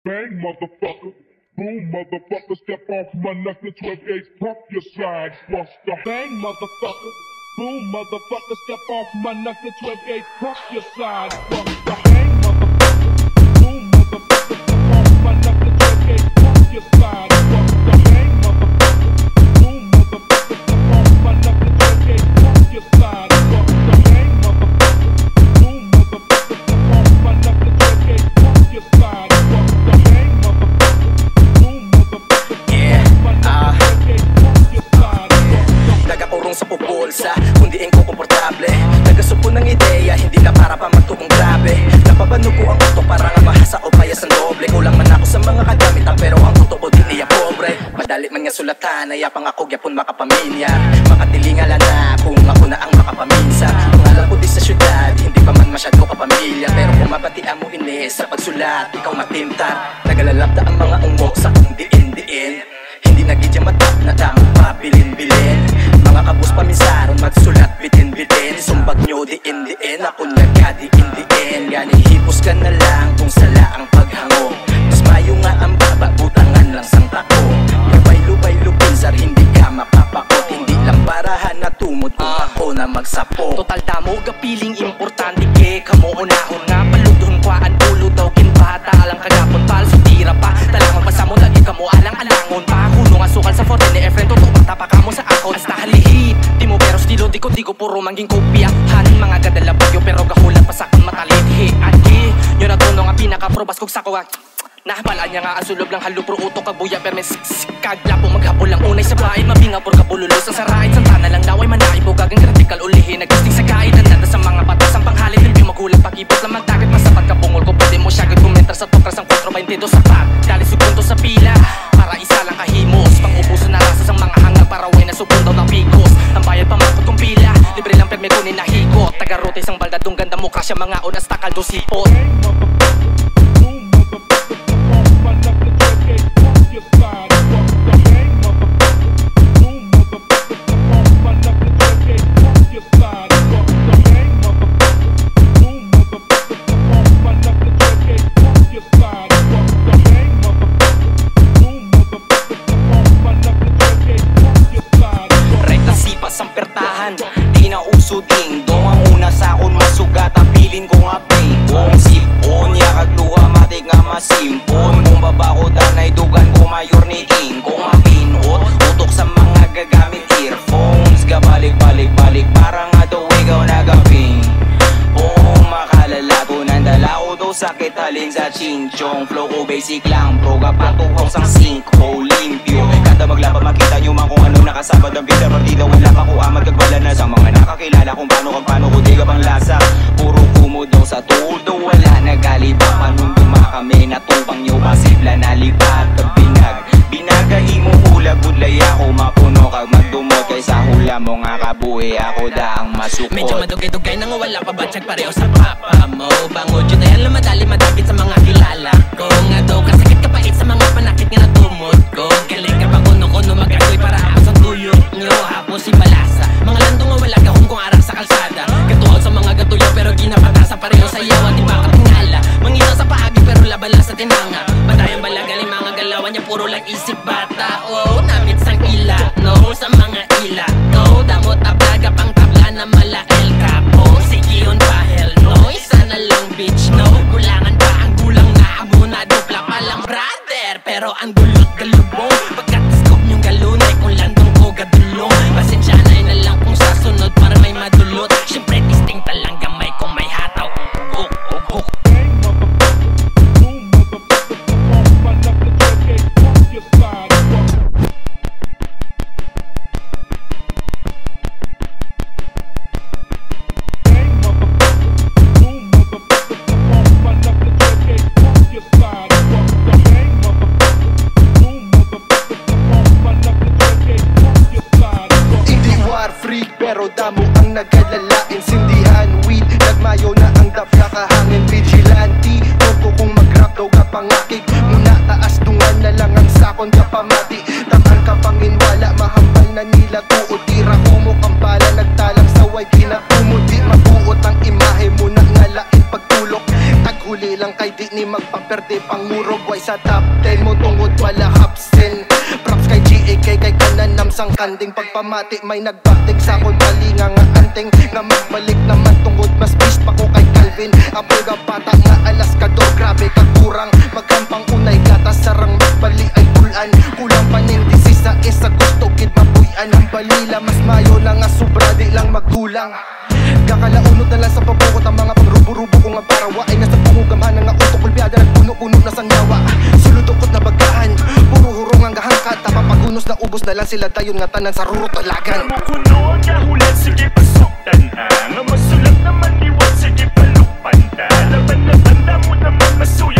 Bang, motherfucker. Boom, motherfucker. Step off my neck, the 12 gauge, pump your side, buster. Bang, motherfucker. Boom, motherfucker. Step off my neck, the 12 gauge, pump your side, buster. Bang, motherfucker. Boom, motherfucker. Step off my neck, the 12 gauge, pump your side, buster. Bang, motherfucker. Boom, motherfucker. Step off my neck, the 12 gauge, pump your side, buster. Bang, motherfucker. Boom, motherfucker. Step off my neck, the 12 gauge, pump your side, buster. Bang, motherfucker. Boom, motherfucker. Step off my neck, the 12 gauge, pump your side, buster. Nagakurong sa pupulsa, kundiin ko komportable. Nagasupo ng ideya, hindi na para pa magtukong grabe. Napabano ko ang utok para nga mahasa o payas ng doble. Kulang man ako sa mga kagamitan pero ang utok ko di niya pobre. Madali man nga sulatan, ayapang ako gyapon makapamilyar. Makatilingalan na kung ako na ang makapaminsa. Kung alam ko di sa syudad, hindi pa man masyado kapamilya. Pero kung mabatian mo ini sa pagsulat, ikaw matintar. Nagalalabda ang mga ungok sa kung diin-diin. Hindi nagidya matap na damo pabilin-bilin. Mga kabus paminsaron magsulat bitin-bitin. Sumbag nyo diin-diin, ako nagka-diin-diin. Gani hipos ka na lang kung sala ang paghango. Mas mayo nga ang baba, butangan lang sang tako. Lubay-lubay-lupin sar, hindi ka mapapakot. Hindi lang barahan na tumod kung ako na magsapo. Total damo gapiling importante ke kamo unahon nga paludon kwaan ulo daw kinbata alang kagapon palso tira pa talangon pa sa mo lagi kamo alang-alangon pa kuno nga sukal sa forte ni efren totoo bata pa kamo sa akon hasta halihit di mo pero stilo di ko puro mangging kopyahan mga gadala bagyo pero gahulat pa sa akon matalidhi adi nyo na tono nga pinaka-probas kog sako nga nahabalaan niya nga ang sulob lang halupro utok kag buya permes kaglapo maghapol lang unay sa bahay mabinga por kabululos ang sarait santana lang daway manaibo gagang kritikal ulihin nagdisting sa kain nanda sa mga batas ang panghalin hindi magulat pakipot lang magdagat masapat ka bungol ko pwede mo siya komentar sa tokras ang 422 sapat dali supunto sa pila para isa lang kahimos pang-ubuso na rasa sang mga hangal para way na supunto na pigos ang bayad pamakot kong pila libre lang perme kunin na higot taga-rote sang baldadong ganda mokrasya mga oras takal do sipot. Di na uso ding dong ang una sa akon masugat ang pilin ko nga pay kung sipon yakag luha matik nga masimpon kung baba ko danay dugan ko mayor ni king kung mapinot utok sa mga gagamit earphones gabalik-balik-balik para nga daw ikaw nagaping kung makalala ko nandala ko daw sakit halin sa chinchong flow ko basic lang bro kapatuhaw sang sinkhole limpyo kada maglaba makita nyo man kung ano nakasabad ang bida partida wala pa ko magkagbala na sa mga nakakilala kung paano ko di ka pang lasa puro kumo daw sa todo wala nagaliba panunduma kami natupang nyo pasibla na lipat kabinag binagahi mo hula gudlay ako mapuno kag magdumot kaysa hula mo nga kabuhi ako daang masukot medyo madugay-dugay nang wala pa batsyag pareho sa papa mo bangod yun ay alam madali-madagit sa mga kilala ko nga daw kasakit kapait sa mga panakit nga natumot ko galing ka pa kuno-kuno magagoy para ako sa tuyot nyo hapos si balasa mga lando nga wala kahong kung arak sa kalsada katuhaw sa mga gatuyo pero ginapatasa pareho sa yawan di ba katingala mangitaw sa paagi pero labala sa tinanga batayang balagaling mga galawan niya puro lang isip bata oh namit sang ila no sa mga ila no damot ablaga pang tabla na mala el capo sigiyon pa hell no isa na lang bitch no kulangan pa ang gulang na amo na dupla pa lang brother pero ang gulot galubong pagkatiskop niyong galunay kung landong ko gadulong pasensya na lang kung sa sunod para may madulot syempre distinct lang gamay kung may hataw pero damo ang nagkalala insindihan weed nagmayo na ang dapla kahangin vigilante Toko kung mag-rap daw ka pangakig muna taas dungan na lang ang sakon ka pamati tamang ka panginwala mahambal na nila tuod tira kumok ang bala nagtalang saway kinatumod di mabuot ang imahe mo na ngalain pagtulok huli lang kay di ni magpaperde pangurog way sa top 10 mo tungod wala hapsen. Props kay GAK kay kananam sang kanding pagpamati may nagpaktig sa akong talinga nga anting nga magbalik naman tungod mas beast pa ko kay Calvin. Apoy ga bata nga alas kador grabe kagurang magkampang unay gatas sarang magbali ay bulan kulang panindisi sa isa gusto kid mabuyan ang balila mas mayo na nga sobra di lang magkulang. Kakalaunod na lang sa pabukot ang mga pagrubo-rubo ko nga parawa ay nasa pungugamahan nga utok kulbyada nagpuno-puno na sanyawa suludukot na bagahan puro hurong ang gahangkat tapapagunos na ubos na lang sila dayon nga tanan sa rurot talagan. Mukuno ang kahulan sige pasuktan nga masulat naman iwan sige palukpan ta laban na tanda mo naman masuya